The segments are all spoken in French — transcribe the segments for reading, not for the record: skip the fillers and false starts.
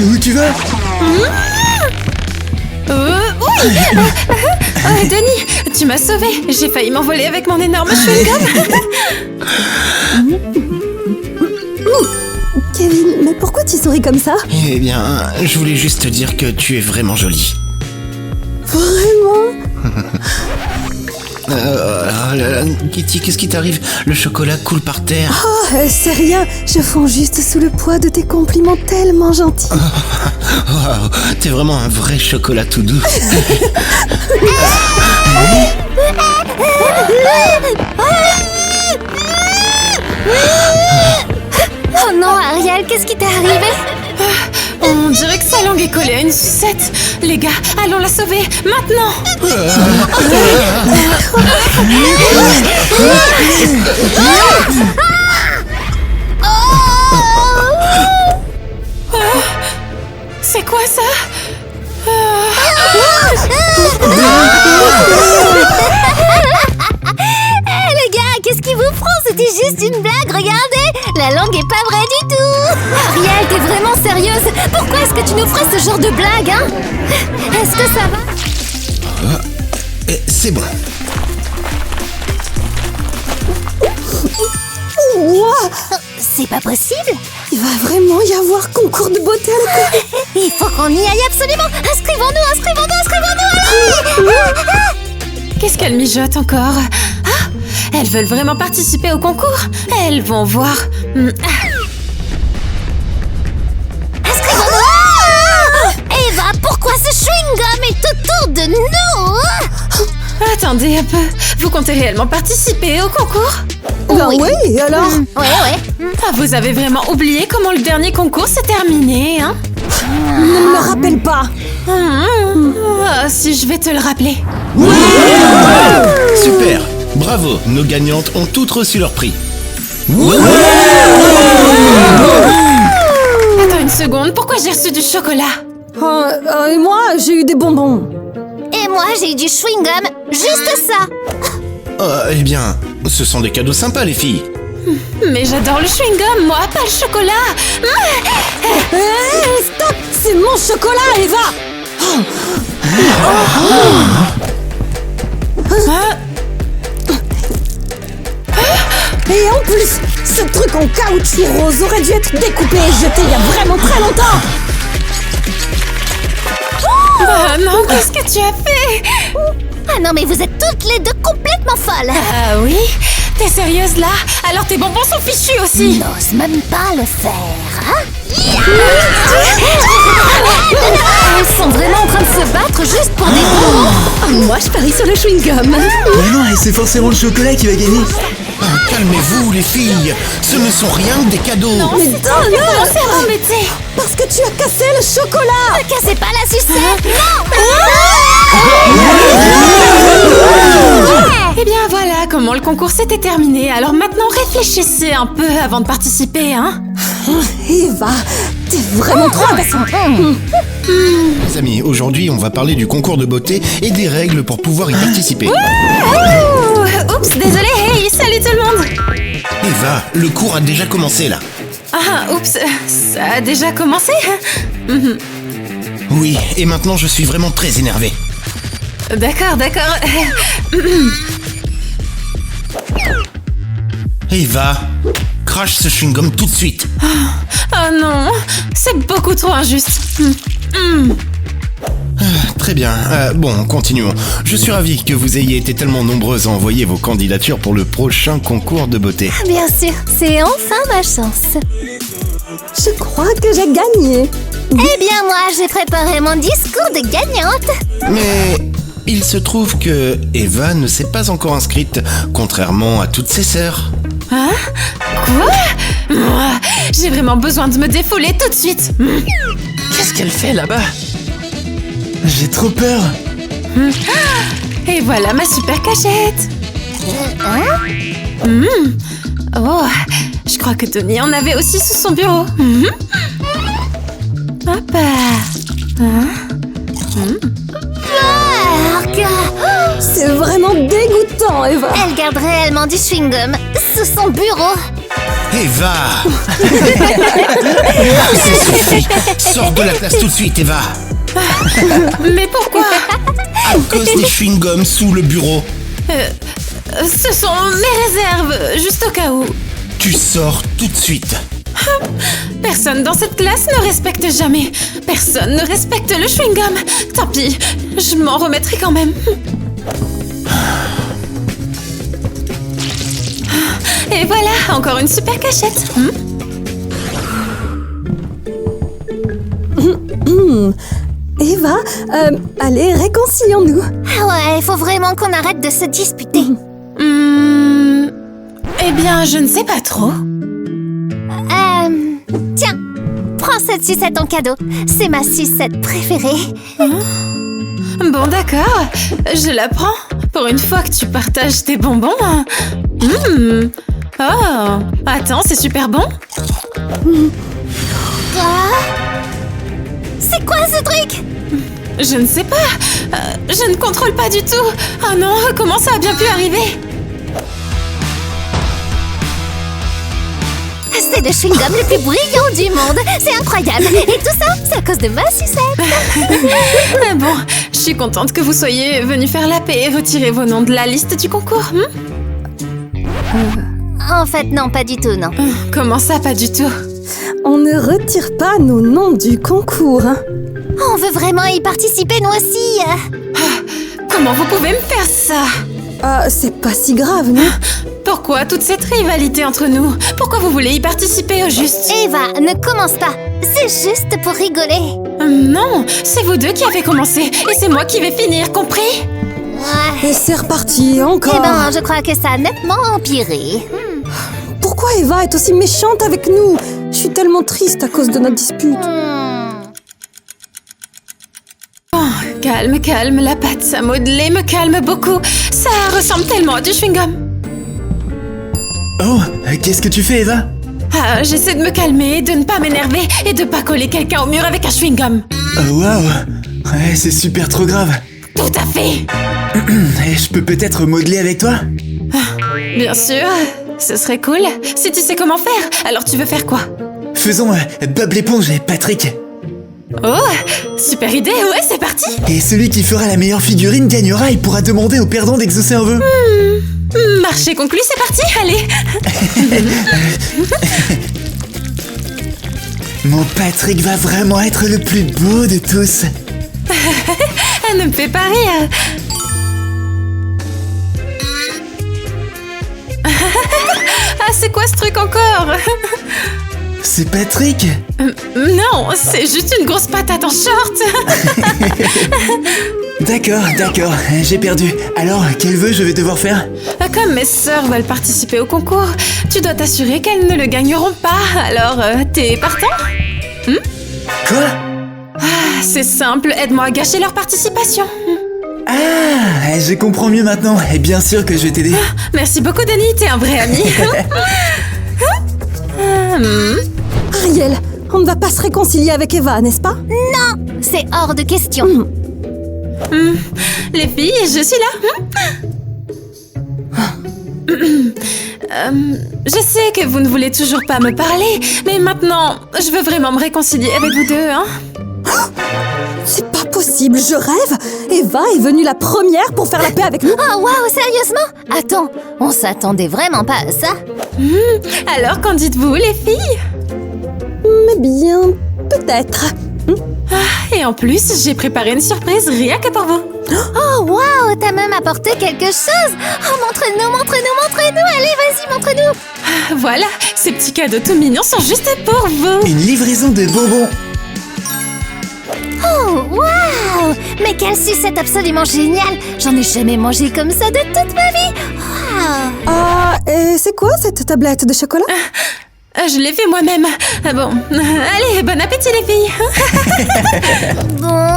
Où tu vas? Oui. Denis, tu m'as sauvée. J'ai failli m'envoler avec mon énorme chewing-gum. Kevin, mais pourquoi tu souris comme ça? Eh bien, je voulais juste te dire que tu es vraiment jolie. Vraiment? Kitty, qu'est-ce qui t'arrive? Le chocolat coule par terre. Oh, c'est rien. Je fonds juste sous le poids de tes compliments tellement gentils. Wow, t'es vraiment un vrai chocolat tout doux. Oh non, Ariel, qu'est-ce qui t'est arrivé? On dirait que sa langue est collée à une sucette. Les gars, allons la sauver, maintenant. C'est quoi ça? Les gars, qu'est-ce qu'ils vous feront? C'était juste une blague, regardez! La langue est pas vraie du tout! Ariel, t'es vraiment sérieuse? Pourquoi est-ce que tu nous ferais ce genre de blague, hein? Est-ce que ça va? C'est bon. Wow, C'est pas possible! il va vraiment y avoir concours de beauté à l'école. Il faut qu'on y aille absolument! Inscrivons-nous! Qu'est-ce qu'elles mijotent encore? Ah, elles veulent vraiment participer au concours? Elles vont voir. Eva, pourquoi ce chewing-gum est autour de nous? Attendez un peu. Vous comptez réellement participer au concours? Ben oui, alors? Ouais. Ah, vous avez vraiment oublié comment le dernier concours s'est terminé, hein? Ne me le rappelle pas. Ah, si je vais te le rappeler. Super. Bravo. Nos gagnantes ont toutes reçu leur prix. Attends une seconde, pourquoi j'ai reçu du chocolat? Et moi, j'ai eu des bonbons. Et moi, j'ai eu du chewing-gum, juste ça. Eh bien, ce sont des cadeaux sympas, les filles. Mais j'adore le chewing-gum, moi, pas le chocolat. Hé, stop! C'est mon chocolat, Eva! Et en plus, ce truc en caoutchouc rose aurait dû être découpé et jeté il y a vraiment très longtemps! Ah non, qu'est-ce que tu as fait? Ah non, mais vous êtes toutes les deux complètement folles. Ah oui? T'es sérieuse là? Alors tes bonbons sont fichus aussi. N'ose même pas le faire, hein? Elles sont vraiment en train de se battre juste pour des bonbons. Moi, je parie sur le chewing-gum. Mais non, c'est forcément le chocolat qui va gagner. Calmez-vous, les filles. Ce ne sont rien que des cadeaux. Mais donne-le! On s'est embêté. Parce que tu as cassé le chocolat! Ne cassez pas la sucette, Eh bien voilà comment le concours s'était terminé. Alors maintenant réfléchissez un peu avant de participer, hein? Eva, t'es vraiment trop agaçante. Les amis, aujourd'hui, on va parler du concours de beauté et des règles pour pouvoir y participer. Oups, désolé, hey, salut tout le monde. Eva, le cours a déjà commencé, là. Ah, oups, ça a déjà commencé? Oui, et maintenant, je suis vraiment très énervé. D'accord. Eva, crache ce chewing-gum tout de suite. Oh non, c'est beaucoup trop injuste. Très bien. Bon, continuons. Je suis ravi que vous ayez été tellement nombreuses à envoyer vos candidatures pour le prochain concours de beauté. Bien sûr, c'est enfin ma chance. Je crois que j'ai gagné. Eh bien, moi, j'ai préparé mon discours de gagnante. Mais il se trouve que Eva ne s'est pas encore inscrite, contrairement à toutes ses sœurs. Hein? Quoi? Moi, j'ai vraiment besoin de me défouler tout de suite. Qu'est-ce qu'elle fait là-bas? J'ai trop peur. Et voilà ma super cachette. Oh, je crois que Tony en avait aussi sous son bureau. Hop. C'est vraiment dégoûtant, Eva. Elle garde réellement du chewing-gum. sous son bureau. Eva. Ça suffit. Sors de la classe tout de suite, Eva. Mais pourquoi? À cause des chewing-gums sous le bureau. Ce sont mes réserves, juste au cas où. Tu sors tout de suite. Personne dans cette classe ne respecte jamais. Personne ne respecte le chewing-gum. Tant pis, je m'en remettrai quand même. Et voilà, encore une super cachette. Eva, allez, réconcilions-nous. Ah ouais, faut vraiment qu'on arrête de se disputer. Eh bien, je ne sais pas trop. Tiens, prends cette sucette en cadeau. C'est ma sucette préférée. Bon, d'accord, je la prends. Pour une fois que tu partages tes bonbons. Oh, attends, c'est super bon. C'est quoi ce truc? Je ne sais pas. Je ne contrôle pas du tout. Oh non, comment ça a bien pu arriver? C'est le chewing-gum le plus brillant du monde. C'est incroyable. Et tout ça, c'est à cause de ma sucette. Bon, je suis contente que vous soyez venus faire la paix et retirer vos noms de la liste du concours. En fait, non, pas du tout, non. Comment ça, pas du tout? On ne retire pas nos noms du concours. Hein. On veut vraiment y participer, nous aussi. Comment vous pouvez me faire ça? Ah, c'est pas si grave, non? Pourquoi toute cette rivalité entre nous? Pourquoi vous voulez y participer au juste? Eva, ne commence pas. C'est juste pour rigoler. Non, c'est vous deux qui avez commencé et c'est moi qui vais finir, compris? Ouais. Et c'est reparti, encore. Eh ben, je crois que ça a nettement empiré. Pourquoi Eva est aussi méchante avec nous? Je suis tellement triste à cause de notre dispute. Oh, calme, calme, la pâte à modeler me calme beaucoup. Ça ressemble tellement à du chewing-gum. Oh, qu'est-ce que tu fais, Eva? Ah, j'essaie de me calmer, de ne pas m'énerver et de pas coller quelqu'un au mur avec un chewing-gum. Oh, waouh. Ouais, c'est super trop grave. Tout à fait. Et je peux peut-être modeler avec toi? Bien sûr, ce serait cool. Si tu sais comment faire, alors tu veux faire quoi? Faisons Bob l'éponge et Patrick. Oh, super idée, ouais, c'est parti. Et celui qui fera la meilleure figurine gagnera et pourra demander au perdant d'exaucer un vœu. Marché conclu, c'est parti, allez. Mon Patrick va vraiment être le plus beau de tous. Elle ne me fait pas rire. Ah, c'est quoi ce truc encore? C'est Patrick. Non, c'est juste une grosse patate en short. D'accord, j'ai perdu. Alors, quel vœu je vais devoir faire? Comme mes sœurs veulent participer au concours, tu dois t'assurer qu'elles ne le gagneront pas. Alors, t'es partant? Quoi? Ah, c'est simple, aide-moi à gâcher leur participation. Ah, je comprends mieux maintenant. Et bien sûr que je vais t'aider. Merci beaucoup, Denis, t'es un vrai ami. Ariel, on ne va pas se réconcilier avec Eva, n'est-ce pas? Non, c'est hors de question. Les filles, je suis là. Je sais que vous ne voulez toujours pas me parler, mais maintenant, je veux vraiment me réconcilier avec vous deux, hein. C'est pas possible, je rêve. Eva est venue la première pour faire la paix avec nous. Oh waouh, sérieusement? Attends, on s'attendait vraiment pas à ça. Alors, qu'en dites-vous, les filles? Mais bien, peut-être. Et en plus, j'ai préparé une surprise rien que pour vous. Oh waouh, t'as même apporté quelque chose. Oh, montre-nous. Allez, vas-y, montre-nous. Voilà, ces petits cadeaux tout mignons sont juste pour vous. Une livraison de bonbons. Oh waouh, mais quelle sucette absolument géniale. J'en ai jamais mangé comme ça de toute ma vie. Waouh. Ah, et c'est quoi cette tablette de chocolat? Je l'ai fait moi-même. Ah bon, allez, bon appétit les filles. Bon,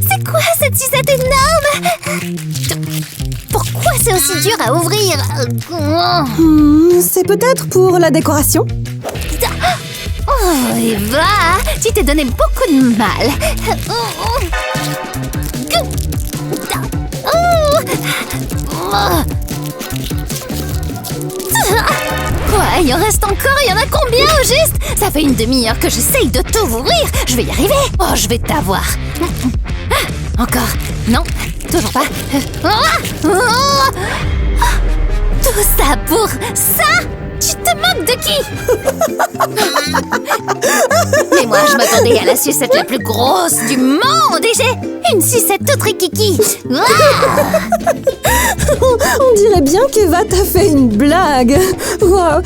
c'est quoi cette sucette énorme? Pourquoi c'est aussi dur à ouvrir? C'est peut-être pour la décoration? Oh, Eva, tu t'es donné beaucoup de mal. il en reste encore, il y en a combien au juste? Ça fait une demi-heure que j'essaye de tout ouvrir. Je vais y arriver. Oh, je vais t'avoir. Ah, encore. Non, toujours pas. Tout ça pour ça? Tu te moques de qui? Mais moi, je m'attendais à la sucette la plus grosse du monde et j'ai une sucette toute rikiki. On dirait bien qu'Eva t'a fait une blague. Wow.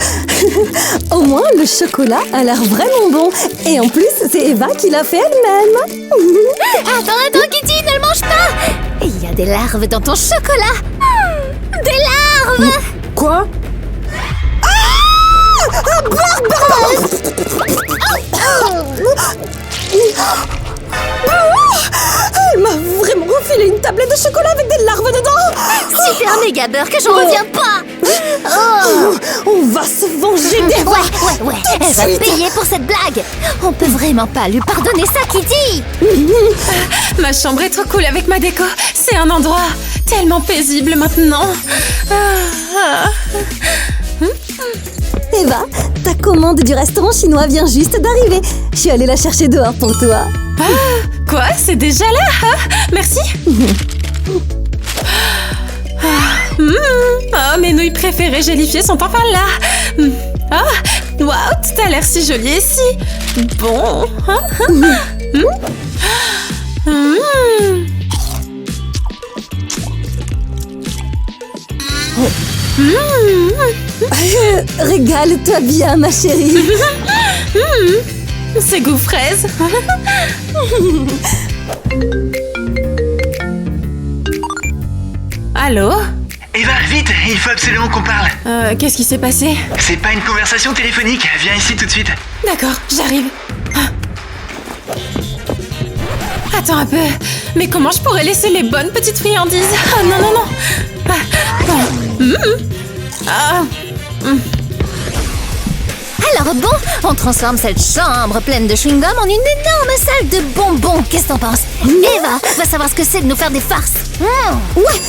Au moins, le chocolat a l'air vraiment bon. Et en plus, c'est Eva qui l'a fait elle-même. Attends, Kitty, ne le mange pas. Il y a des larves dans ton chocolat. Des larves. Quoi? Elle m'a vraiment refilé une tablette de chocolat avec des larves dedans. Super méga beurre que j'en reviens pas. On va se venger d'Eva. Ouais. Elle va payer pour cette blague. On peut vraiment pas lui pardonner ça, Kitty. Ma chambre est trop cool avec ma déco. C'est un endroit tellement paisible maintenant. Eva, ta commande du restaurant chinois vient juste d'arriver. Je suis allée la chercher dehors pour toi. Quoi? C'est déjà là? Merci. Mes nouilles préférées gélifiées sont enfin là. Waouh, tout a l'air si joli ici. Bon. Régale-toi bien, ma chérie. C'est goût fraise. Allô? Eva, vite, il faut absolument qu'on parle. Qu'est-ce qui s'est passé? C'est pas une conversation téléphonique, viens ici tout de suite. D'accord, j'arrive. Attends un peu. Mais comment je pourrais laisser mes bonnes petites friandises? Non. Alors bon, on transforme cette chambre pleine de chewing-gum en une énorme salle de bonbons. Qu'est-ce que t'en penses? Eva va savoir ce que c'est de nous faire des farces. Ouais.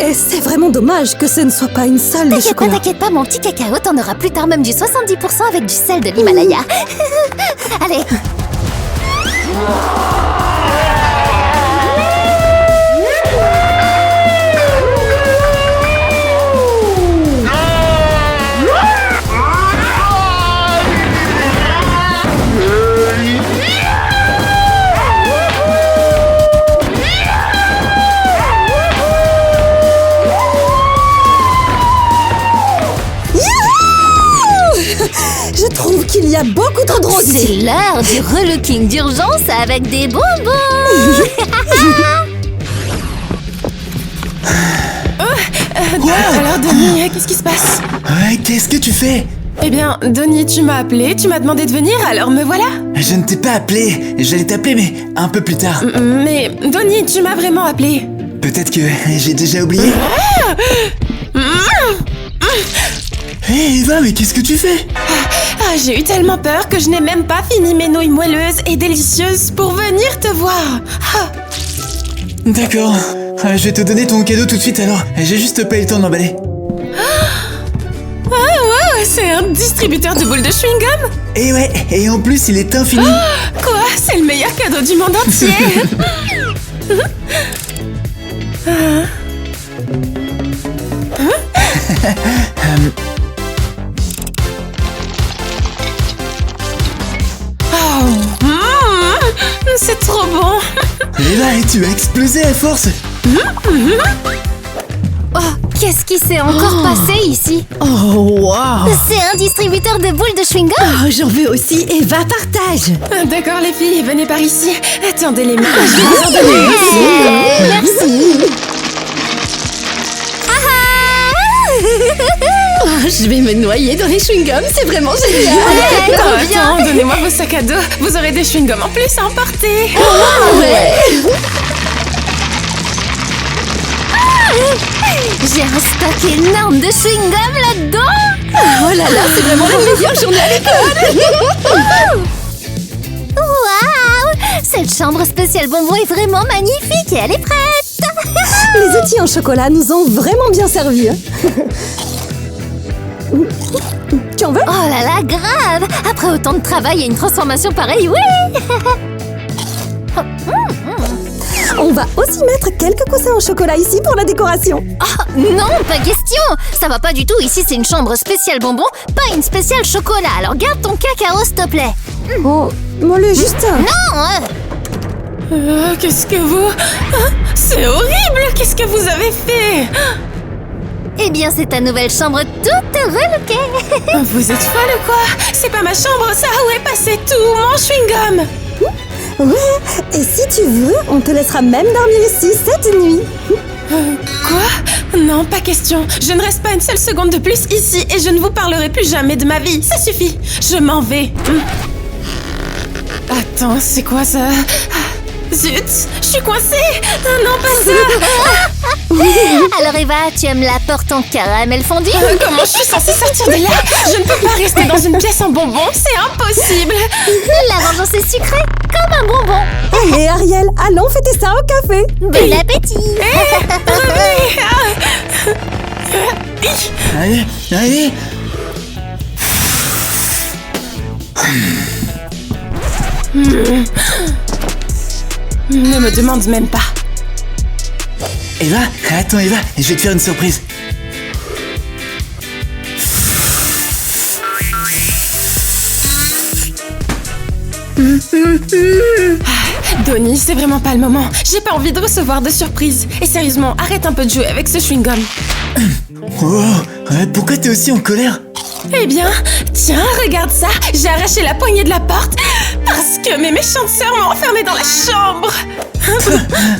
Et c'est vraiment dommage que ce ne soit pas une salle de chocolat. T'inquiète pas, mon petit cacao, t'en auras plus tard même du 70% avec du sel de l'Himalaya. Allez. Je trouve qu'il y a beaucoup trop de roses C'est ici. l'heure du relooking d'urgence avec des bonbons. Alors, Donnie, qu'est-ce qui se passe? Ouais, qu'est-ce que tu fais? Eh bien, Donnie, tu m'as appelé, tu m'as demandé de venir, alors me voilà. Je ne t'ai pas appelé, j'allais t'appeler mais un peu plus tard. Mais, Donnie, tu m'as vraiment appelé. Peut-être que j'ai déjà oublié. Hé Eva, mais qu'est-ce que tu fais? J'ai eu tellement peur que je n'ai même pas fini mes nouilles moelleuses et délicieuses pour venir te voir. D'accord, je vais te donner ton cadeau tout de suite alors. J'ai juste pas eu le temps d'emballer. Wow, c'est un distributeur de boules de chewing-gum. Et ouais, et en plus il est infini. Quoi? C'est le meilleur cadeau du monde entier. C'est trop bon. Eva, tu as explosé à force. Oh, qu'est-ce qui s'est encore passé ici? Oh, wow. C'est un distributeur de boules de chewing-gum. Oh, j'en veux aussi. Eva, partage. D'accord les filles, venez par ici. Attendez les mains. Merci. Oh, je vais me noyer dans les chewing-gums. C'est vraiment génial. Attends, donnez-moi vos sacs à dos. Vous aurez des chewing-gums en plus à emporter. J'ai un stock énorme de chewing-gum là-dedans. Oh là là, c'est vraiment la meilleure journée à l'école. Waouh! Cette chambre spéciale bonbon est vraiment magnifique et elle est prête. Les outils en chocolat nous ont vraiment bien servi. t'en veux? Oh là là, grave! Après autant de travail et une transformation pareille, oui! On va aussi mettre quelques coussins en chocolat ici pour la décoration. Oh, non, pas question! Ça va pas du tout, ici c'est une chambre spéciale bonbon, pas une spéciale chocolat, alors garde ton cacao s'il te plaît! Oh, Molly, juste... Non! Qu'est-ce que vous... Ah, c'est horrible! Qu'est-ce que vous avez fait? Eh bien, c'est ta nouvelle chambre toute relookée! Vous êtes folle ou quoi? C'est pas ma chambre, ça! Où est passé tout mon chewing-gum? Ouais, et si tu veux, on te laissera même dormir ici cette nuit. Quoi? Non, pas question. Je ne reste pas une seule seconde de plus ici et je ne vous parlerai plus jamais de ma vie. Ça suffit. Je m'en vais. Attends, c'est quoi ça? Zut, je suis coincée. Non, pas ça. Alors Eva, tu aimes la porte en caramel fondu? Comment je suis censée sortir de là? Je ne peux pas rester dans une pièce en bonbons, c'est impossible. La vengeance est sucrée, comme un bonbon. Allez, Ariel, allons fêter ça au café. Bon appétit. Allez, allez. Ne me demande même pas. Eva, attends Eva, je vais te faire une surprise. Donnie, c'est vraiment pas le moment. J'ai pas envie de recevoir de surprises. Et sérieusement, arrête un peu de jouer avec ce chewing-gum. Oh, pourquoi t'es aussi en colère? Eh bien, tiens, regarde ça. J'ai arraché la poignée de la porte parce que mes méchantes sœurs m'ont enfermée dans la chambre.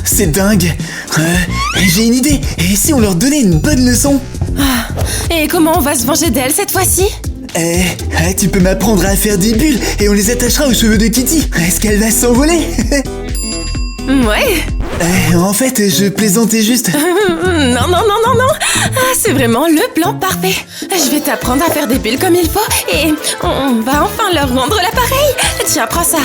C'est dingue. J'ai une idée. Et si on leur donnait une bonne leçon? Et comment on va se venger d'elles cette fois-ci? Tu peux m'apprendre à faire des bulles et on les attachera aux cheveux de Kitty. Est-ce qu'elle va s'envoler? Ouais. En fait, je plaisantais juste. Non. C'est vraiment le plan parfait. Je vais t'apprendre à faire des bulles comme il faut et on va enfin leur rendre l'appareil. Tiens, prends ça.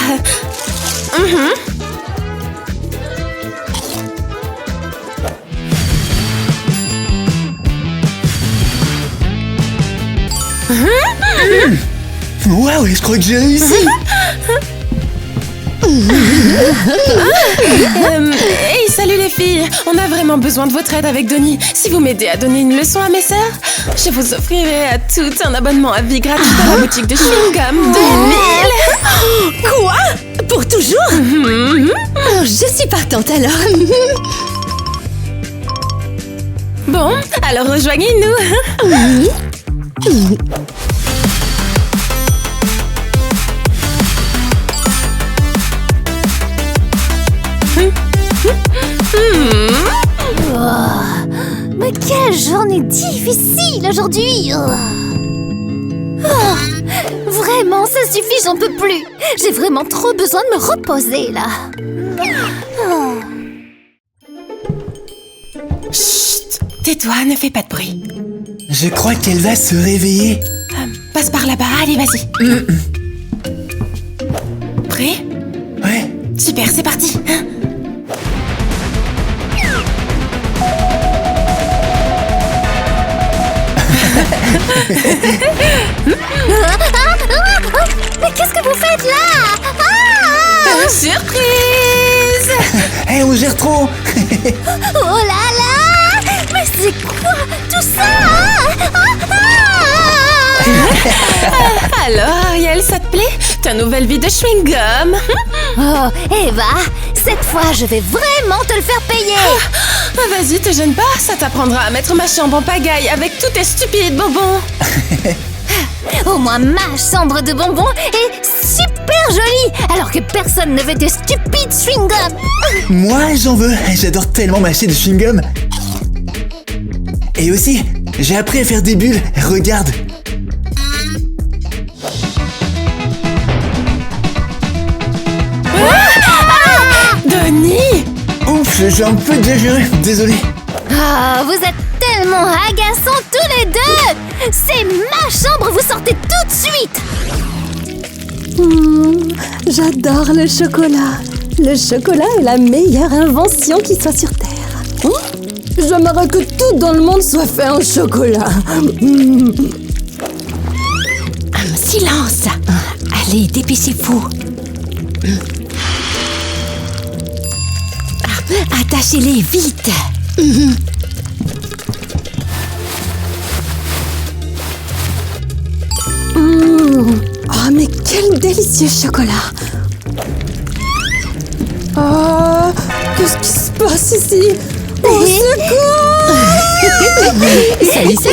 Waouh, je crois que j'ai réussi. Hey, salut les filles. On a vraiment besoin de votre aide avec Donnie. Si vous m'aidez à donner une leçon à mes sœurs, je vous offrirai à toutes un abonnement à vie gratuit dans la boutique de chewing-gum de 1000. Quoi? Pour toujours? Oh, je suis partante alors. Bon, alors rejoignez-nous. Oui. Mais quelle journée difficile aujourd'hui! Vraiment, ça suffit, j'en peux plus! J'ai vraiment trop besoin de me reposer, là! Chut, tais-toi, ne fais pas de bruit. Je crois qu'elle va se réveiller. Passe par là-bas, allez, vas-y. Prêt? Ouais. Super, c'est parti. Mais qu'est-ce que vous faites là? Surprise! On gère trop. Oh là là! Mais c'est quoi tout ça? Alors, Ariel, ça te plaît? Ta nouvelle vie de chewing-gum? Oh, Eva, cette fois, je vais vraiment te le faire payer! Vas-y, te gêne pas, ça t'apprendra à mettre ma chambre en pagaille avec tous tes stupides bonbons. Au moins, ma chambre de bonbons est super jolie, alors que personne ne veut de stupides chewing-gum! Moi, j'en veux. J'adore tellement mâcher du chewing-gum. Et aussi, j'ai appris à faire des bulles. Regarde. Donnie! Ouf, j'ai un peu exagéré. Désolé. Ah, vous êtes tellement agaçants tous les deux! C'est ma chambre, vous sortez tout de suite! J'adore le chocolat. Le chocolat est la meilleure invention qui soit sur Terre. J'aimerais que tout dans le monde soit fait en chocolat. Allez, dépêchez-vous. Attachez-les vite. Oh, mais quel délicieux chocolat! Oh, qu'est-ce qui se passe ici? Au secours! Salut, Ça,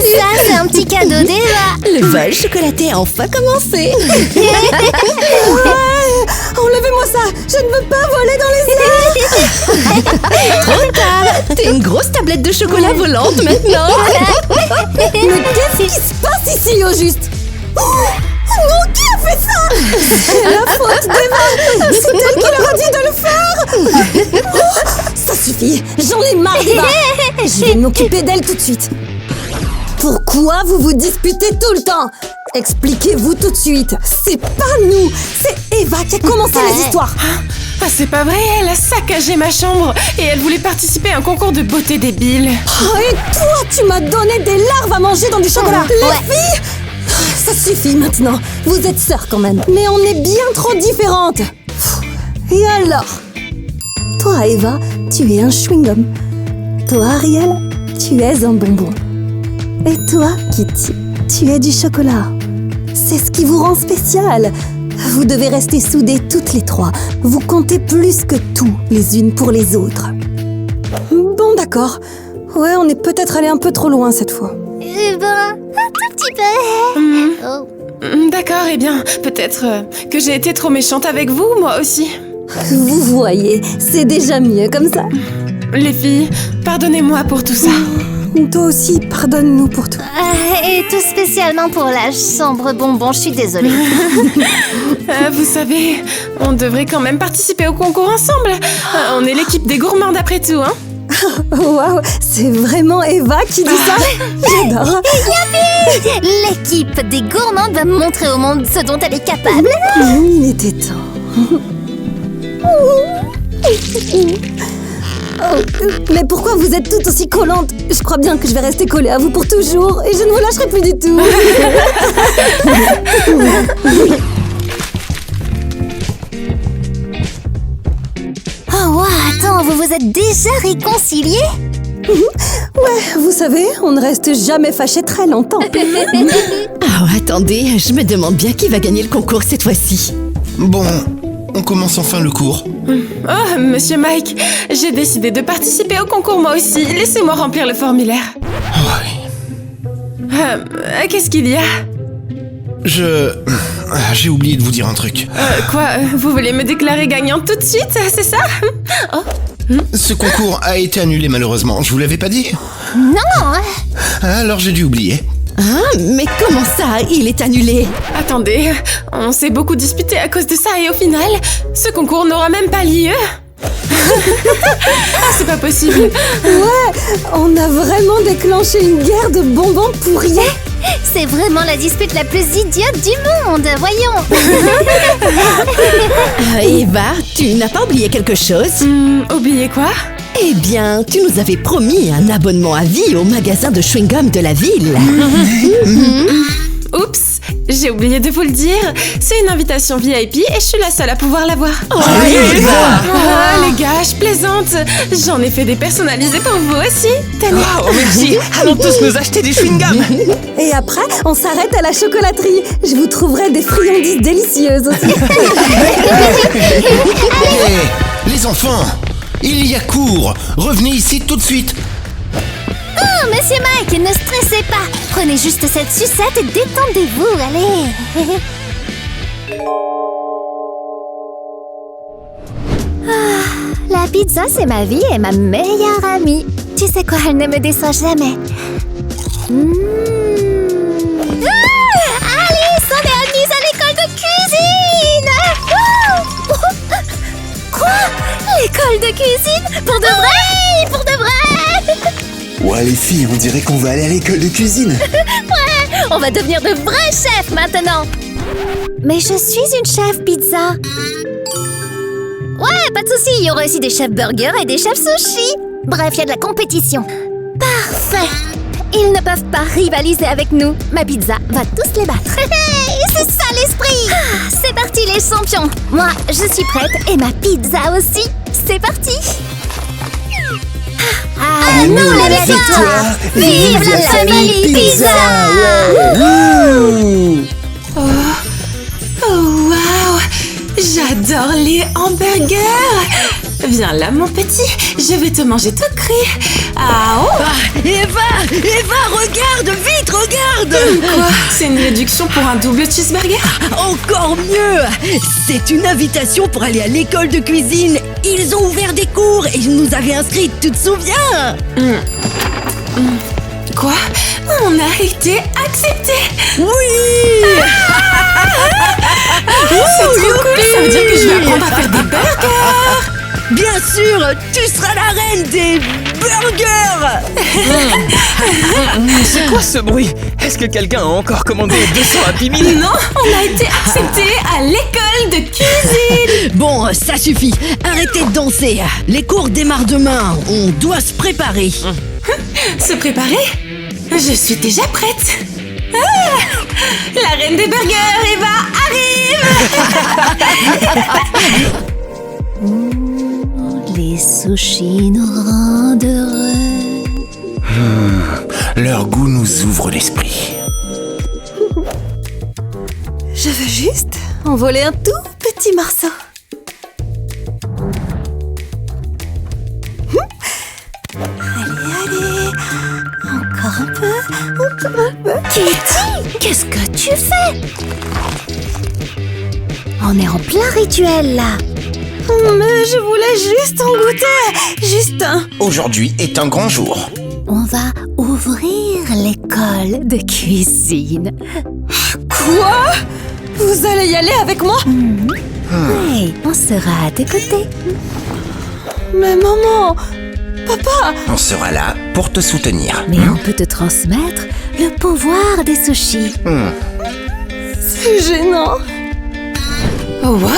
c'est un petit cadeau d'Eva. Le vol chocolaté a enfin commencé. Enlevez-moi ça! Je ne veux pas voler dans les airs! Trop tard. T'es une grosse tablette de chocolat volante maintenant. Mais qu'est-ce qui se passe ici au juste? Oh non, qui a fait ça? C'est la faute d'Eva! C'est elle qui leur a dit de le faire! Oh, ça suffit! J'en ai marre d'Eva! Je vais m'occuper d'elle tout de suite! Pourquoi vous vous disputez tout le temps? Expliquez-vous tout de suite! C'est pas nous! C'est Eva qui a commencé les histoires! Ah, c'est pas vrai, elle a saccagé ma chambre et elle voulait participer à un concours de beauté débile. Oh, et toi, tu m'as donné des larves à manger dans du chocolat! Les filles! Ça suffit maintenant! Vous êtes sœurs quand même! Mais on est bien trop différentes! Et alors? Toi, Eva, tu es un chewing-gum. Toi, Ariel, tu es un bonbon. Et toi, Kitty, tu es du chocolat. C'est ce qui vous rend spécial. Vous devez rester soudées toutes les trois. Vous comptez plus que tout les unes pour les autres. Bon, d'accord. Ouais, on est peut-être allé un peu trop loin cette fois. Un tout petit peu. Oh. D'accord, eh bien, peut-être que j'ai été trop méchante avec vous, moi aussi. Vous voyez, c'est déjà mieux comme ça. Les filles, pardonnez-moi pour tout ça. Toi aussi, pardonne-nous pour tout. Et tout spécialement pour la chambre bonbon, je suis désolée. Vous savez, on devrait quand même participer au concours ensemble. On est l'équipe des gourmands d'après tout, hein. Waouh, c'est vraiment Eva qui dit ça? J'adore. L'équipe des gourmandes va montrer au monde ce dont elle est capable. Il était temps. Oh, mais pourquoi vous êtes toutes aussi collantes? Je crois bien que je vais rester collée à vous pour toujours et je ne vous lâcherai plus du tout. Oh, wow, attends, vous vous êtes déjà réconciliés? Ouais, vous savez, on ne reste jamais fâchés très longtemps. Oh, attendez, je me demande bien qui va gagner le concours cette fois-ci. Bon, on commence enfin le cours. Oh, monsieur Mike, j'ai décidé de participer au concours moi aussi. Laissez-moi remplir le formulaire. Qu'est-ce qu'il y a? J'ai oublié de vous dire un truc. Quoi? Vous voulez me déclarer gagnante tout de suite, c'est ça? Oh. Ce concours a été annulé malheureusement, je vous l'avais pas dit? Non. Alors j'ai dû oublier. Hein? Mais comment ça? Il est annulé. Attendez, on s'est beaucoup disputé à cause de ça et au final, ce concours n'aura même pas lieu. C'est pas possible. Ouais, on a vraiment déclenché une guerre de bonbons pour rien. C'est vraiment la dispute la plus idiote du monde, voyons. Eva, tu n'as pas oublié quelque chose? Oubliez quoi? Eh bien, tu nous avais promis un abonnement à vie au magasin de chewing-gum de la ville. Oups, j'ai oublié de vous le dire. C'est une invitation VIP et je suis la seule à pouvoir l'avoir. Les gars, je plaisante. J'en ai fait des personnalisés pour vous aussi. Tenez. Oh, merci. Allons tous nous acheter des chewing-gums. Et après, on s'arrête à la chocolaterie. Je vous trouverai des friandises délicieuses aussi. Hé, les enfants, il y a cours. Revenez ici tout de suite. Oh, monsieur Mike, ne stressez pas. Prenez juste cette sucette et détendez-vous, allez. La pizza, c'est ma vie et ma meilleure amie. Tu sais quoi, elle ne me déçoit jamais. Alice, on est admise à l'école de cuisine. Quoi? L'école de cuisine? Pour de vrai? Pour de vrai? Ouais, les filles, on dirait qu'on va aller à l'école de cuisine. Ouais, on va devenir de vrais chefs maintenant. Mais je suis une chef pizza. Ouais, pas de souci, il y aura aussi des chefs burgers et des chefs sushi. Bref, il y a de la compétition. Parfait. Ils ne peuvent pas rivaliser avec nous. Ma pizza va tous les battre. C'est ça l'esprit. C'est parti les champions. Moi, je suis prête et ma pizza aussi. C'est parti. À nous la victoire. Vive la famille pizza. Oh, waouh! J'adore les hamburgers! Viens là, mon petit, je vais te manger tout cru. Ah, oh! Eva, regarde, vite, regarde. Quoi? C'est une réduction pour un double cheeseburger? Encore mieux. C'est une invitation pour aller à l'école de cuisine. Ils ont ouvert des cours et ils nous avaient inscrites, tu te souviens? Quoi? On a été acceptés! Oui. C'est trop cool! Ça veut dire que je vais apprendre à faire des burgers! Bien sûr, tu seras la reine des burgers. C'est quoi ce bruit? Est-ce que quelqu'un a encore commandé 200 Happy Meal? Non, on a été acceptés à l'école de cuisine! Bon, ça suffit. Arrêtez de danser. Les cours démarrent demain. On doit se préparer. Se préparer? Je suis déjà prête! Ah, la reine des burgers, Eva, arrive! Les sushis nous rendent heureux. Leur goût nous ouvre l'esprit. Je veux juste en voler un tout petit morceau. Allez, encore un peu, encore un peu. Kitty, qu'est-ce que tu fais? On est en plein rituel là. Mais je voulais juste en goûter. Juste un. Aujourd'hui est un grand jour. On va ouvrir l'école de cuisine. Quoi? Vous allez y aller avec moi? Oui, on sera à tes côtés. Mais maman, papa, On sera là pour te soutenir. Mais on peut te transmettre le pouvoir des sushis. c'est gênant. Oh, wow!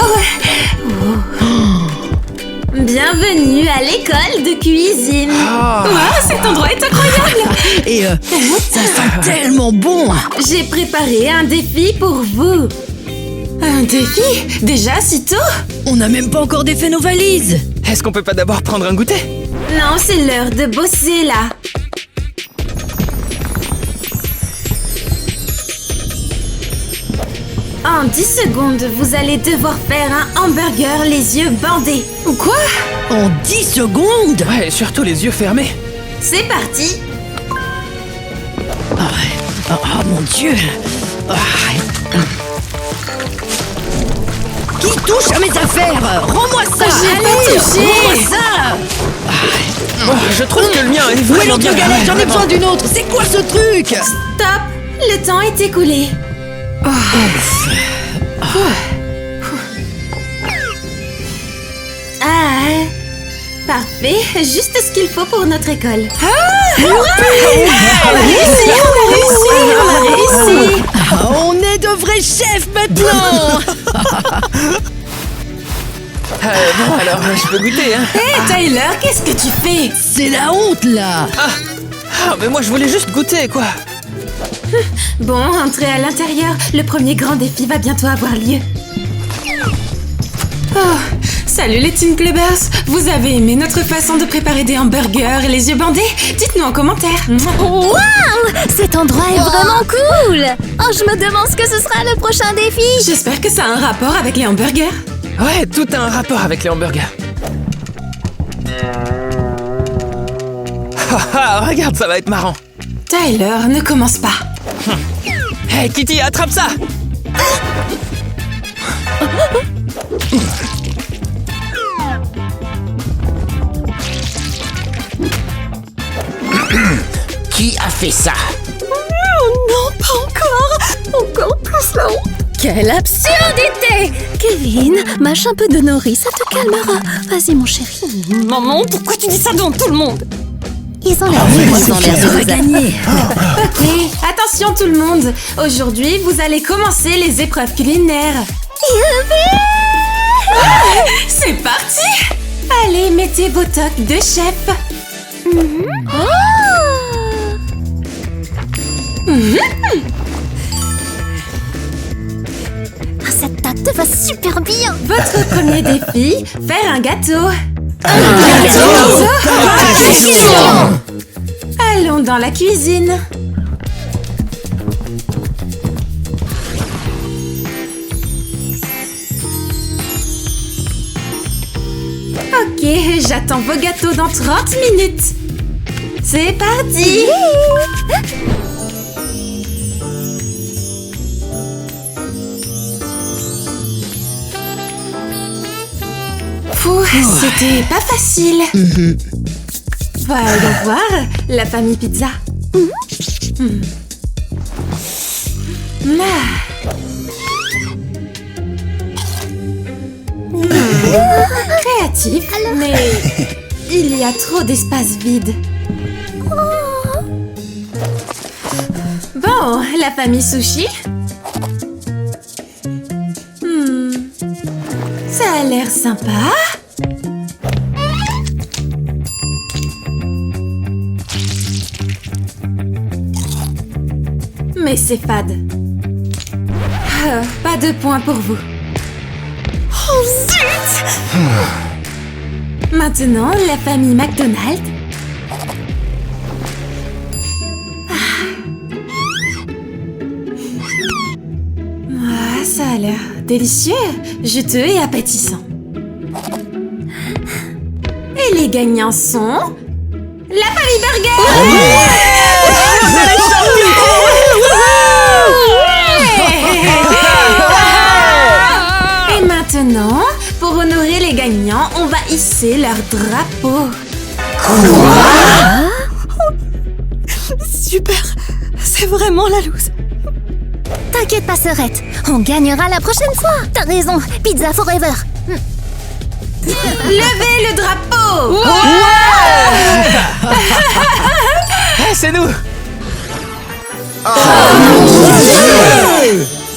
Bienvenue à l'école de cuisine! Wow, cet endroit est incroyable! Et ça sent tellement bon. J'ai préparé un défi pour vous! Un défi? Déjà si tôt? On n'a même pas encore défait nos valises. Est-ce qu'on peut pas d'abord prendre un goûter? Non, c'est l'heure de bosser là! En 10 secondes, vous allez devoir faire un hamburger les yeux bandés. Quoi? En 10 secondes. Ouais, surtout les yeux fermés. C'est parti! Oh mon Dieu. Qui touche à mes affaires? Rends-moi ça. J'ai pas Allez, touché. rends-moi ça. Oh, je trouve que le mien est Où est vraiment l'autre bien. galette? J'en ai besoin d'une autre. C'est quoi ce truc? Stop! Le temps est écoulé. Ah, parfait, juste ce qu'il faut pour notre école. On a réussi! On est de vrais chefs maintenant. Bon, alors, je peux goûter, hein? Hé Tyler, qu'est-ce que tu fais? C'est la honte là. Ah, mais moi, je voulais juste goûter, quoi. Bon, entrez à l'intérieur. Le premier grand défi va bientôt avoir lieu. Oh, salut les Teen Clubbers. Vous avez aimé notre façon de préparer des hamburgers et les yeux bandés? Dites-nous en commentaire. Waouh! Cet endroit est vraiment cool! Oh, je me demande ce que ce sera le prochain défi! J'espère que ça a un rapport avec les hamburgers. Ouais, tout a un rapport avec les hamburgers. Regarde, ça va être marrant. Tyler, ne commence pas. Hey, Kitty, attrape ça! Qui a fait ça? Non, pas encore. Encore plus la honte. Quelle absurdité! Kevin, mâche un peu de nori, ça te calmera. Vas-y, mon chéri. Maman, pourquoi tu dis ça devant tout le monde? Ils ont l'air de vous Gagner. Ok, attention tout le monde. Aujourd'hui, vous allez commencer les épreuves culinaires. C'est parti! Allez, mettez vos toques de chef. Ah, cette tarte te va super bien. Votre premier défi, faire un gâteau. Allons dans la cuisine. Ok, j'attends vos gâteaux dans 30 minutes. C'est parti. C'était pas facile. Voyons voir la famille pizza. Créatif, mais il y a trop d'espace vide. Bon, la famille sushi. Ça a l'air sympa. Mais c'est fade. Pas de points pour vous. Oh zut! Maintenant, la famille McDonald's. Ça a l'air délicieux, juteux et appétissant. Et les gagnants sont... la famille Burger! Et maintenant, pour honorer les gagnants, on va hisser leur drapeau. Quoi? Super! C'est vraiment la loose. T'inquiète pas, sœurette. On gagnera la prochaine fois. T'as raison. Pizza forever. Levez le drapeau! C'est nous.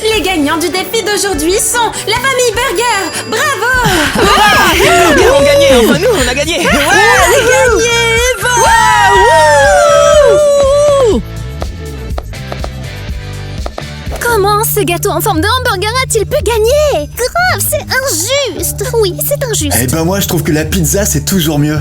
Les gagnants du défi d'aujourd'hui sont la famille Burger. Bravo! Ils ont gagné. Enfin nous, on a gagné. Comment ce gâteau en forme de hamburger a-t-il pu gagner? Grave, c'est injuste. Oui, c'est injuste. Eh ben moi je trouve que la pizza c'est toujours mieux.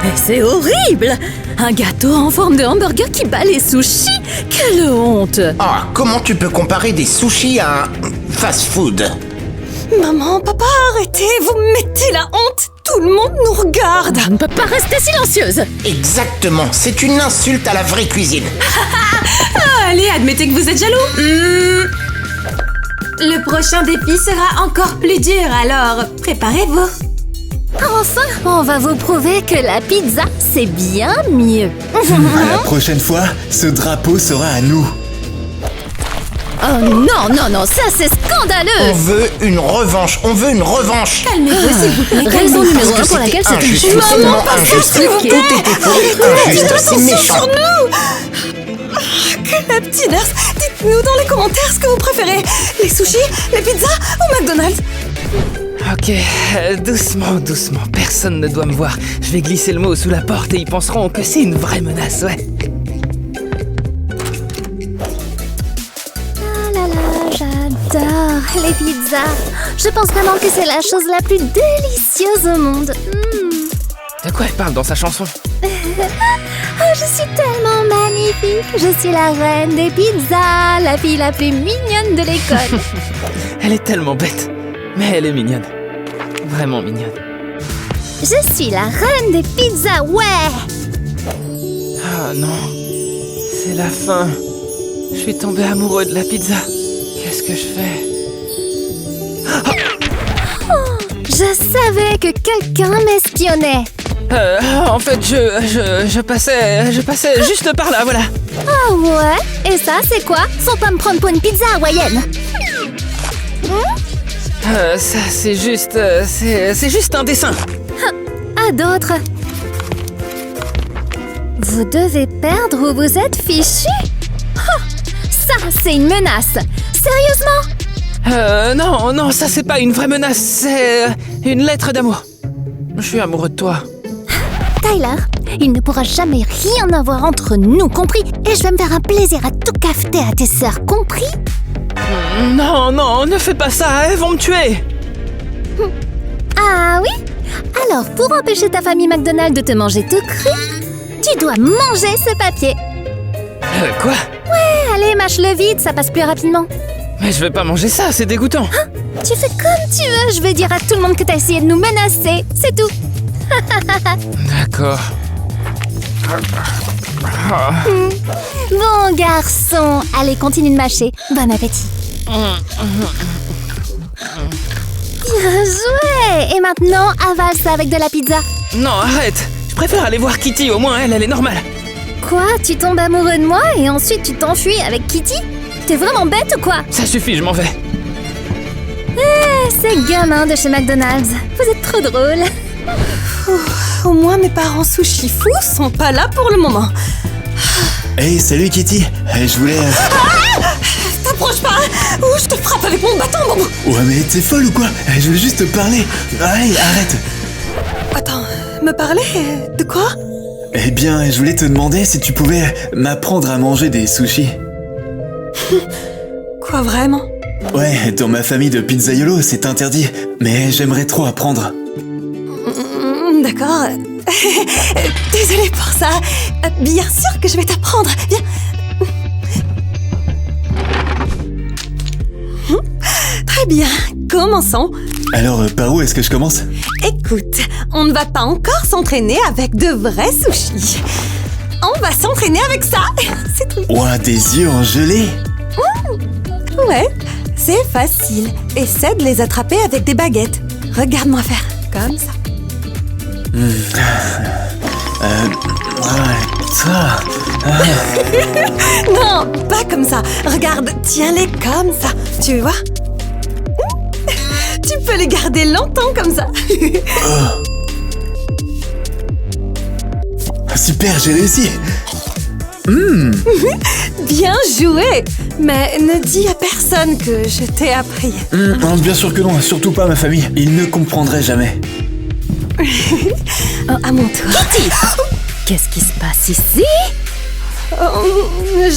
Mais c'est horrible! Un gâteau en forme de hamburger qui bat les sushis? Quelle honte! Ah, comment tu peux comparer des sushis à un fast-food? Maman, papa, arrêtez, vous mettez la honte. Tout le monde nous regarde. On ne peut pas rester silencieuse! Exactement, c'est une insulte à la vraie cuisine. Allez, admettez que vous êtes jaloux. Le prochain défi sera encore plus dur, alors préparez-vous. Enfin, on va vous prouver que la pizza, c'est bien mieux. À la prochaine fois, ce drapeau sera à nous. Oh non, non, non, ça c'est scandaleux! On veut une revanche, on veut une revanche. Calmez-vous, s'il vous plaît. Raison calmez-vous. numéro 1 pour laquelle c'est Injuste, injuste. c'est tellement injuste. Tout était faux, injuste, c'est méchant. Que la petite nurse, dites-nous dans les commentaires ce que vous préférez. Les sushis, les pizzas ou McDonald's? Ok, doucement, doucement. Personne ne doit me voir. Je vais glisser le mot sous la porte et ils penseront que c'est une vraie menace, ouais. Ah là là, j'adore les pizzas. Je pense vraiment que c'est la chose la plus délicieuse au monde. De quoi elle parle dans sa chanson? Oh, je suis tellement magnifique. Je suis la reine des pizzas, la fille la plus mignonne de l'école. Elle est tellement bête, mais elle est mignonne. Vraiment mignonne. Je suis la reine des pizzas, ouais. Ah non, c'est la fin. Je suis tombé amoureux de la pizza. Qu'est-ce que je fais? Je savais que quelqu'un m'espionnait. En fait, je passais juste par là, voilà. Ah ouais? Et ça, c'est quoi? Faut pas me prendre pour une pizza hawaïenne. Ça, c'est juste... c'est juste un dessin. À d'autres. Vous devez perdre ou vous êtes fichu? Ça, c'est une menace. Sérieusement? Non, ça c'est pas une vraie menace, c'est une lettre d'amour. Je suis amoureux de toi. Tyler, il ne pourra jamais rien avoir entre nous, compris? Et je vais me faire un plaisir à tout cafeter à tes sœurs, compris? Non, non, ne fais pas ça, elles vont me tuer. Ah oui? Alors, pour empêcher ta famille McDonald de te manger tout cru, tu dois manger ce papier. Quoi? Allez, mâche-le vite, ça passe plus rapidement. Mais je vais pas manger ça, c'est dégoûtant. Tu fais comme tu veux, je vais dire à tout le monde que t'as essayé de nous menacer, c'est tout. D'accord. Bon garçon, allez, continue de mâcher. Bon appétit. Bien joué. Et maintenant, avale ça avec de la pizza. Non, arrête. Je préfère aller voir Kitty, au moins elle est normale. Quoi? Tu tombes amoureux de moi et ensuite tu t'enfuis avec Kitty? T'es vraiment bête ou quoi? Ça suffit, je m'en vais. Ces gamins de chez McDonald's, vous êtes trop drôles. Au moins mes parents sushi fous sont pas là pour le moment. Hey, salut Kitty. Je voulais... T'approches pas, ou je te frappe avec mon bâton, Bambou. Ouais, mais t'es folle ou quoi? Je voulais juste te parler. Hey, arrête. Attends, me parler? De quoi? Eh bien, je voulais te demander si tu pouvais m'apprendre à manger des sushis. Quoi, vraiment? Ouais, dans ma famille de pizzaiolo, c'est interdit. Mais j'aimerais trop apprendre. D'accord. Désolée pour ça. Bien sûr que je vais t'apprendre. Viens. Très bien, commençons. Alors, par où est-ce que je commence? Écoute, on ne va pas encore s'entraîner avec de vrais sushis. On va s'entraîner avec ça. C'est tout. Ouah, des yeux en gelée. Ouais, c'est facile. Essaie de les attraper avec des baguettes. Regarde-moi faire. Comme ça. Ça. Non, pas comme ça. Regarde, tiens-les comme ça. Tu vois? Tu peux les garder longtemps comme ça. Super, j'ai réussi. Bien joué. Mais ne dis à personne que je t'ai appris. Bien sûr que non, surtout pas ma famille. Ils ne comprendraient jamais. À mon tour. Qu'est-ce qui se passe ici?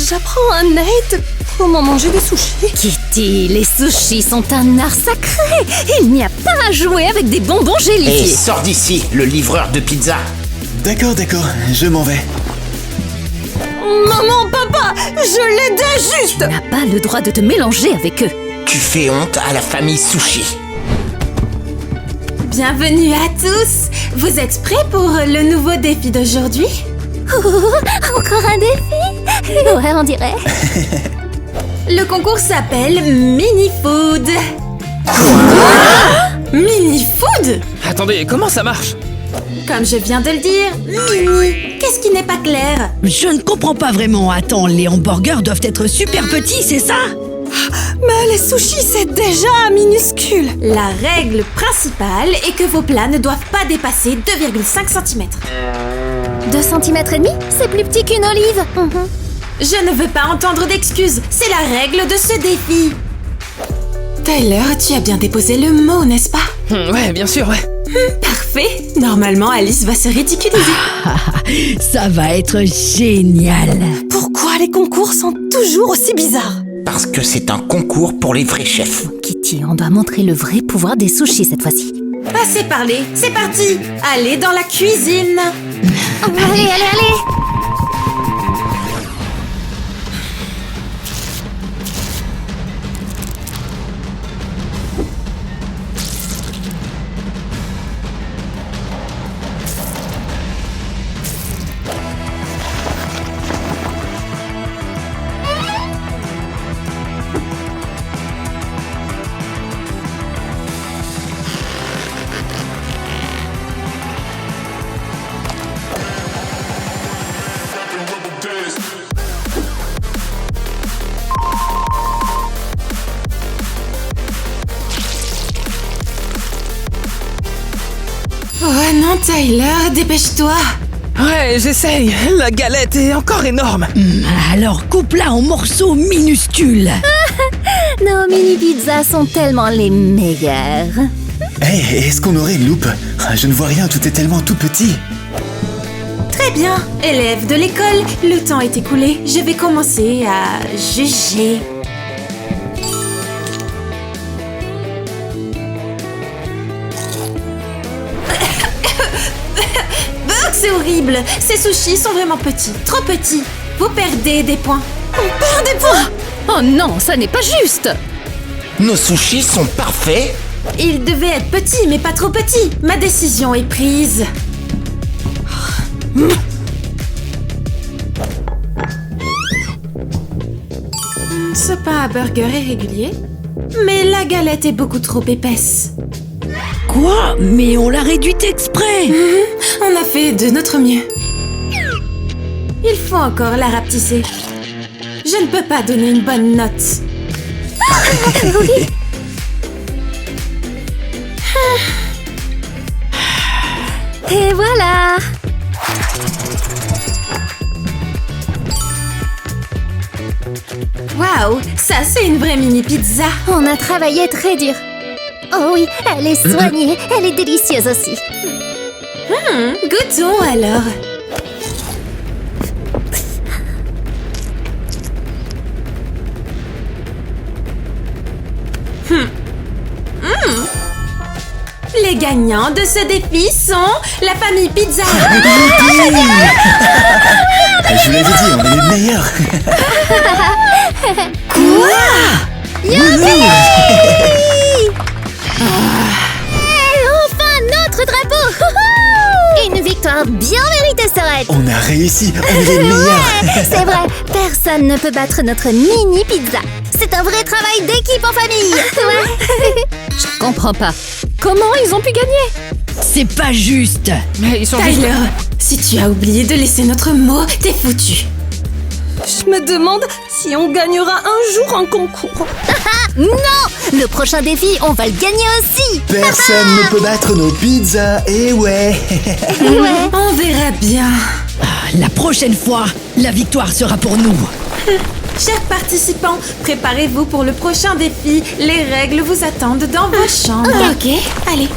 J'apprends à Nate comment manger des sushis. Kitty, les sushis sont un art sacré. Il n'y a pas à jouer avec des bonbons Hé, gélifiés. sors d'ici, le livreur de pizza. D'accord, je m'en vais. Maman, papa, je l'aidais juste. Tu n'as pas le droit de te mélanger avec eux. Tu fais honte à la famille Sushi. Bienvenue à tous. Vous êtes prêts pour le nouveau défi d'aujourd'hui? Encore un défi? Ouais, on dirait. Le concours s'appelle Mini Food. Mini Food? Attendez, comment ça marche? Comme je viens de le dire, mini. Qu'est-ce qui n'est pas clair? Je ne comprends pas vraiment. Attends, les hamburgers doivent être super petits, c'est ça? Mais les sushis, c'est déjà minuscule. La règle principale est que vos plats ne doivent pas dépasser 2,5 cm. 2 cm et demi? C'est plus petit qu'une olive. Je ne veux pas entendre d'excuses, c'est la règle de ce défi. Tyler, tu as bien déposé le mot, n'est-ce pas? Ouais, bien sûr, ouais. Parfait. Normalement, Alice va se ridiculiser. Ça va être génial. Pourquoi les concours sont toujours aussi bizarres? Parce que c'est un concours pour les vrais chefs. Kitty, on doit montrer le vrai pouvoir des sushis cette fois-ci. Assez parlé, c'est parti. Allez dans la cuisine. Allez. Oh non, Tyler, dépêche-toi. Ouais, j'essaye. La galette est encore énorme. Alors coupe-la en morceaux minuscules. Nos mini-pizzas sont tellement les meilleures. Hey, est-ce qu'on aurait une loupe? Je ne vois rien, tout est tellement tout petit. Très bien, élèves de l'école, le temps est écoulé. Je vais commencer à juger. C'est horrible. Ces sushis sont vraiment petits, trop petits. Vous perdez des points. On perd des points. Oh non, ça n'est pas juste. Nos sushis sont parfaits. Ils devaient être petits, mais pas trop petits. Ma décision est prise. Ce pain à burger est régulier, mais la galette est beaucoup trop épaisse. Quoi? Mais on l'a réduite exprès. On a fait de notre mieux. Il faut encore la rapetisser. Je ne peux pas donner une bonne note. Et voilà. Waouh, ça c'est une vraie mini pizza. On a travaillé très dur. Oh oui, elle est soignée, elle est délicieuse aussi. Goûtons alors. Les gagnants de ce défi sont la famille Pizza. Je vous l'avais dit, on est les meilleurs. Et enfin notre drapeau. Une victoire bien méritée, Sorette. On a réussi, on est les meilleurs. C'est vrai, personne ne peut battre notre mini pizza. C'est un vrai travail d'équipe en famille. Je comprends pas. Comment ils ont pu gagner? C'est pas juste. Mais ils sont juste... Tyler, si tu as oublié de laisser notre mot, t'es foutu. Je me demande si on gagnera un jour un concours. Non! Le prochain défi, on va le gagner aussi. Personne ne peut battre nos pizzas, et ouais. On verra bien. La prochaine fois, la victoire sera pour nous. Chers participants, préparez-vous pour le prochain défi. Les règles vous attendent dans vos chambres. Ok, allez.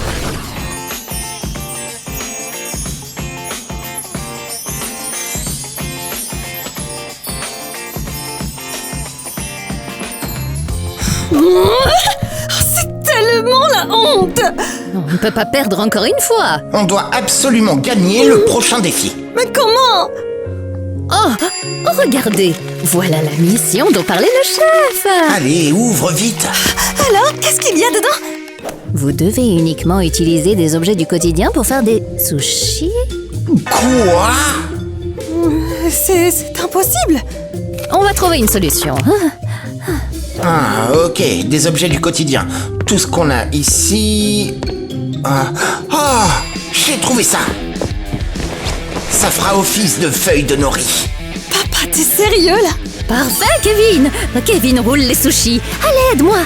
C'est tellement la honte. On ne peut pas perdre encore une fois. On doit absolument gagner le prochain défi. Mais comment? Oh, regardez. Voilà la mission dont parlait le chef. Allez, ouvre vite. Alors, qu'est-ce qu'il y a dedans? Vous devez uniquement utiliser des objets du quotidien pour faire des sushis. Quoi? C'est impossible. On va trouver une solution. Ah, ok, des objets du quotidien. Tout ce qu'on a ici... j'ai trouvé ça. Ça fera office de feuille de nori. Papa, t'es sérieux là? Parfait, Kevin. Kevin roule les sushis. Allez, aide-moi.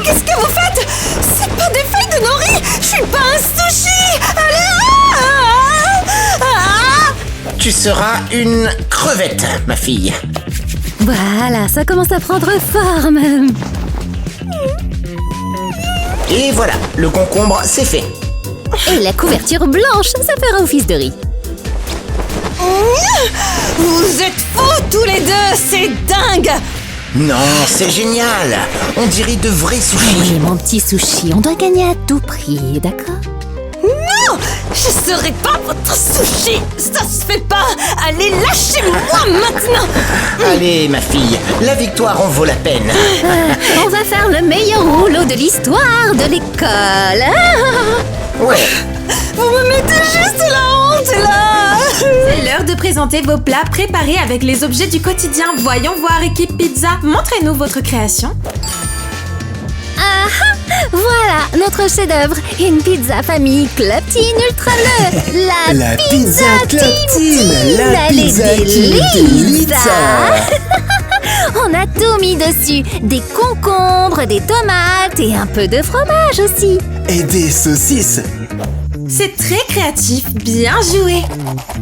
Qu'est-ce que vous faites? C'est pas des feuilles de nori. Je suis pas un sushi. Allez. Tu seras une crevette, ma fille. Voilà, ça commence à prendre forme. Et voilà, le concombre, c'est fait. Et la couverture blanche, ça fera office de riz. Vous êtes fous tous les deux. C'est dingue. Non, c'est génial. On dirait de vrais sushis. Oui, mon petit sushi, on doit gagner à tout prix, d'accord? Non, je serai pas votre sushi. Ça se fait pas. Allez, lâchez-moi maintenant. Allez, ma fille, la victoire en vaut la peine. On va faire le meilleur rouleau de l'histoire de l'école. Ouais. Vous me mettez juste la honte là. C'est l'heure de présenter vos plats préparés avec les objets du quotidien. Voyons voir, équipe Pizza. Montrez-nous votre création. Voilà notre chef-d'œuvre, une pizza famille Club Teen Ultra Bleu. La pizza Club Teen, la Elle est pizza délice. Delizza. On a tout mis dessus, des concombres, des tomates et un peu de fromage aussi. Et des saucisses. C'est très créatif, bien joué.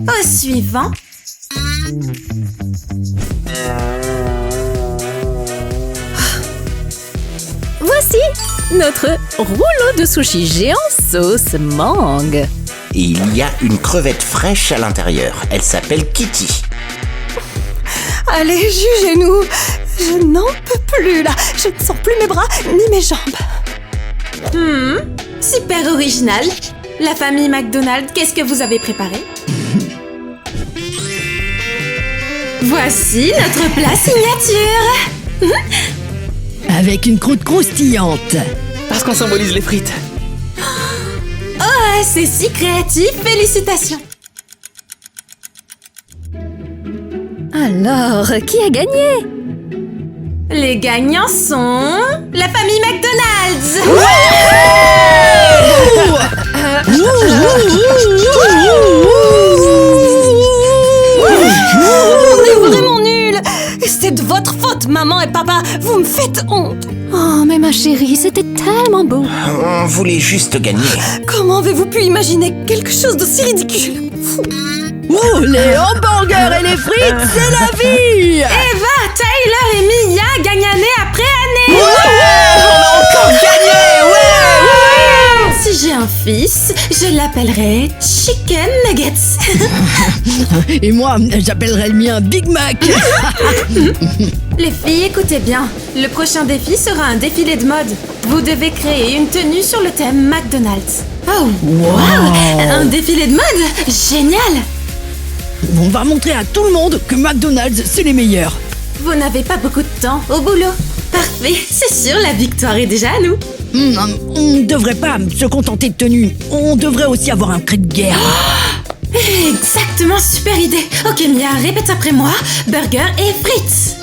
Au suivant. Voici notre rouleau de sushi géant sauce mangue. et il y a une crevette fraîche à l'intérieur. Elle s'appelle Kitty. Allez, jugez-nous. Je n'en peux plus, là. Je ne sens plus mes bras ni mes jambes. Super original. La famille McDonald, qu'est-ce que vous avez préparé? Voici notre plat signature. Avec une croûte croustillante. Parce qu'on symbolise les frites. Oh, c'est si créatif. Félicitations. Alors, qui a gagné? Les gagnants sont... la famille McDonald's. On est vraiment nuls. C'est de votre faute, maman et papa. Vous me faites honte. Oh, mais ma chérie, c'était tellement beau. On voulait juste gagner. Comment avez-vous pu imaginer quelque chose d'aussi ridicule? Oh, les hamburgers et les frites, c'est la vie! Eva, Tyler et Mia gagnent année après année. On a encore gagné. Si j'ai un fils, je l'appellerai Chicken Nuggets. Et moi, j'appellerais le mien Big Mac. Les filles, écoutez bien. Le prochain défi sera un défilé de mode. Vous devez créer une tenue sur le thème McDonald's. Oh, wow! Un défilé de mode? Génial! On va montrer à tout le monde que McDonald's, c'est les meilleurs. Vous n'avez pas beaucoup de temps au boulot. Parfait, c'est sûr, la victoire est déjà à nous. On ne devrait pas se contenter de tenues. On devrait aussi avoir un cri de guerre. Exactement, super idée. Ok Mia, répète après moi. Burger et frites.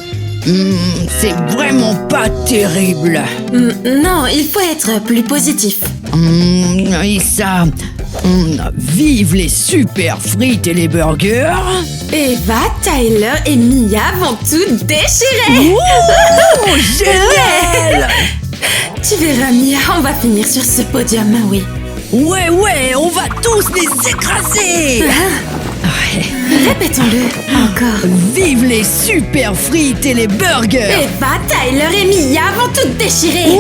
C'est vraiment pas terrible. Non, il faut être plus positif. Et ça... vive les super frites et les burgers. Eva, Tyler et Mia vont tout déchirer. Oh, génial! Tu verras Mia, on va finir sur ce podium, oui. Ouais, on va tous les écraser. Répétons-le encore. Vive les super frites et les burgers. Eva, Tyler et Mia vont tout déchirer.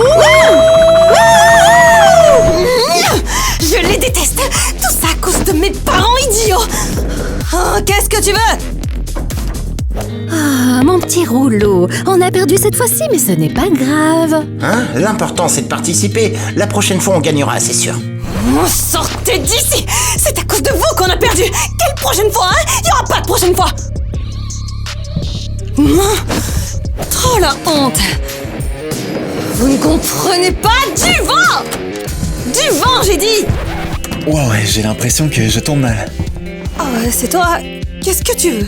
Je les déteste. Tout ça à cause de mes parents idiots. Oh, qu'est-ce que tu veux? Ah, mon petit rouleau. On a perdu cette fois-ci, mais ce n'est pas grave. Hein? L'important, c'est de participer. La prochaine fois, on gagnera, c'est sûr. Oh, sortez d'ici. C'est à cause de vous qu'on a perdu. Quelle prochaine fois, hein? Il n'y aura pas de prochaine fois. Trop la honte. Vous ne comprenez pas du vent. Du vent, j'ai dit. Wow, j'ai l'impression que je tombe mal. Oh, c'est toi. Qu'est-ce que tu veux?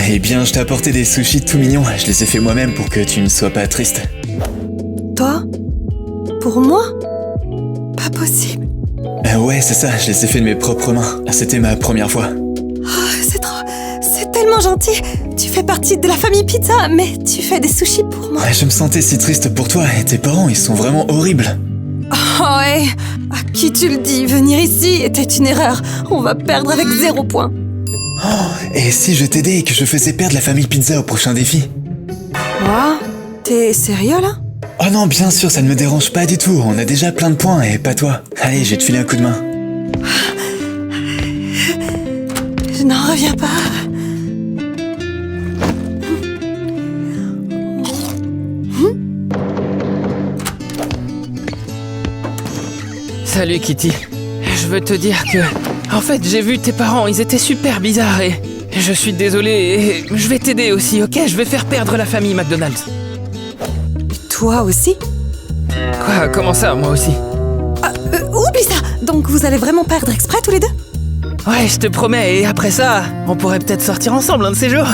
Eh bien, je t'ai apporté des sushis tout mignons. Je les ai fait moi-même pour que tu ne sois pas triste. Toi? Pour moi? Pas possible. Ouais, c'est ça, je les ai fait de mes propres mains. C'était ma première fois. Oh, c'est tellement gentil. Tu fais partie de la famille pizza, mais tu fais des sushis pour moi. Je me sentais si triste pour toi et tes parents, ils sont vraiment horribles. Oh ouais. À qui tu le dis? Venir ici était une erreur. On va perdre avec 0 point. Et si je t'aidais et que je faisais perdre la famille pizza au prochain défi? Quoi? T'es sérieux là? Oh non, bien sûr, ça ne me dérange pas du tout. On a déjà plein de points et pas toi. Allez, je vais te filer un coup de main. Je n'en reviens pas. Salut Kitty. Je veux te dire que... En fait, j'ai vu tes parents, ils étaient super bizarres et... Je suis désolé et je vais t'aider aussi, ok? Je vais faire perdre la famille McDonald's. Toi aussi? Quoi? Comment ça, moi aussi? Oublie ça! Donc vous allez vraiment perdre exprès tous les deux? Ouais, je te promets, et après ça, on pourrait peut-être sortir ensemble un de ces jours.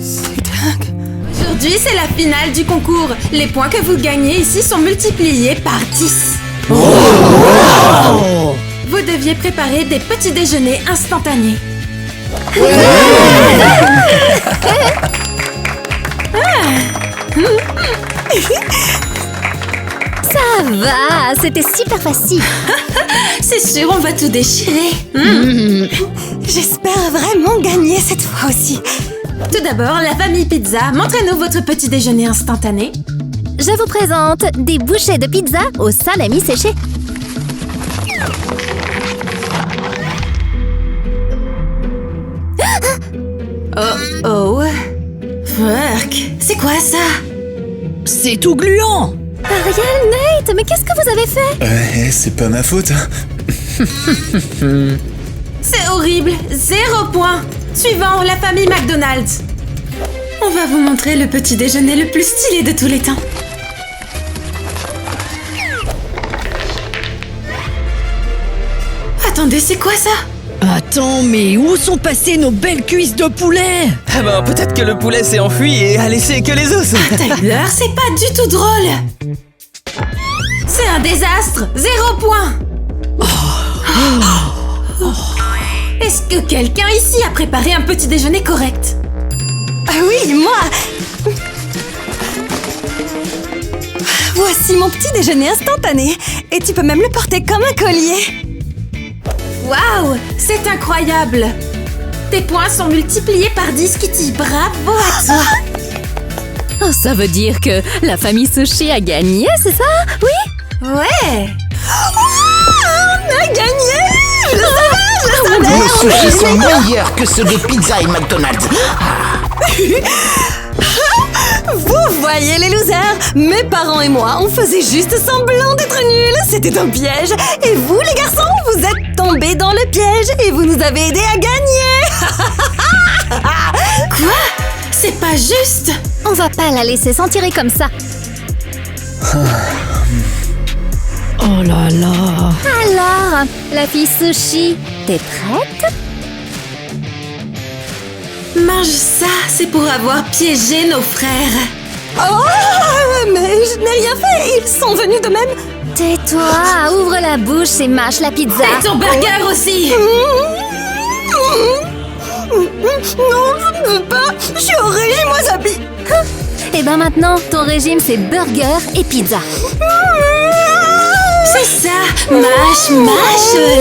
C'est dingue. Aujourd'hui, c'est la finale du concours. Les points que vous gagnez ici sont multipliés par 10. Vous deviez préparer des petits déjeuners instantanés. Ça va, c'était super facile. C'est sûr, on va tout déchirer. J'espère vraiment gagner cette fois aussi. Tout d'abord, la famille pizza, montrez-nous votre petit déjeuner instantané. Je vous présente des bouchées de pizza au salami séché. Oh. Fuck. C'est quoi ça? C'est tout gluant. Ariel, Nate, mais qu'est-ce que vous avez fait? C'est pas ma faute. C'est horrible. 0 point. Suivant, la famille McDonald's. On va vous montrer le petit déjeuner le plus stylé de tous les temps. Attendez, c'est quoi ça? Attends, mais où sont passées nos belles cuisses de poulet? Ah ben, peut-être que le poulet s'est enfui et a laissé que les os. Tyler, c'est pas du tout drôle. C'est un désastre. 0 point. Est-ce que quelqu'un ici a préparé un petit déjeuner correct? Ah oui, moi! Voici mon petit déjeuner instantané. Et tu peux même le porter comme un collier. Waouh, c'est incroyable. Tes points sont multipliés par 10, Kitty. Bravo à toi. Oh, ça veut dire que la famille Sushi a gagné, c'est ça? Oui? Ouais. On a gagné! Je savais! Nos sushis sont meilleurs que ceux de Pizza et McDonald's. Vous voyez les losers, mes parents et moi, on faisait juste semblant d'être nuls. C'était un piège. Et vous, les garçons, vous êtes tombés dans le piège et vous nous avez aidés à gagner. Quoi? C'est pas juste. On va pas la laisser s'en tirer comme ça. Oh là là. Alors, la fille Sushi, t'es prête? Mange ça, c'est pour avoir piégé nos frères. Oh, mais je n'ai rien fait. Ils sont venus de même. Tais-toi, ouvre la bouche et mâche la pizza. Et ton burger aussi. Non, je ne veux pas. Je suis au régime wasabi. Et ben maintenant, ton régime c'est burger et pizza. C'est ça. Mâche,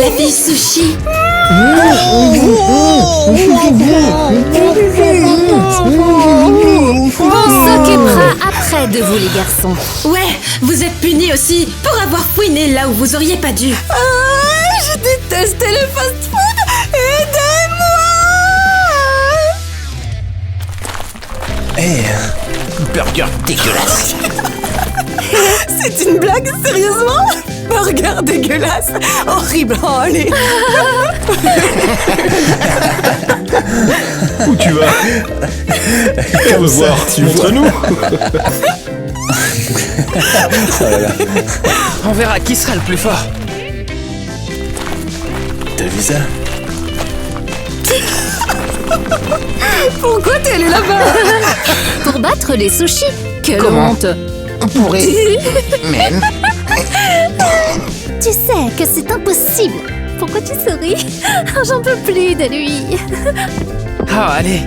la fille Sushi. On s'occupera après de vous les garçons. Ouais, vous êtes punis aussi pour avoir fouiné là où vous auriez pas dû. Je détestais le fast-food. Aidez-moi. Burger dégueulasse. C'est une blague, sérieusement? Burger dégueulasse. Horrible. Oh, allez. Où tu vas? Comme voir, montre-nous. On verra qui sera le plus fort. T'as vu ça? Pourquoi t'es allé là-bas? Pour battre les sushis. Quelle Comment? honte. On pourrait... Même... Tu sais que c'est impossible. Pourquoi tu souris? J'en peux plus de lui. Ah, allez,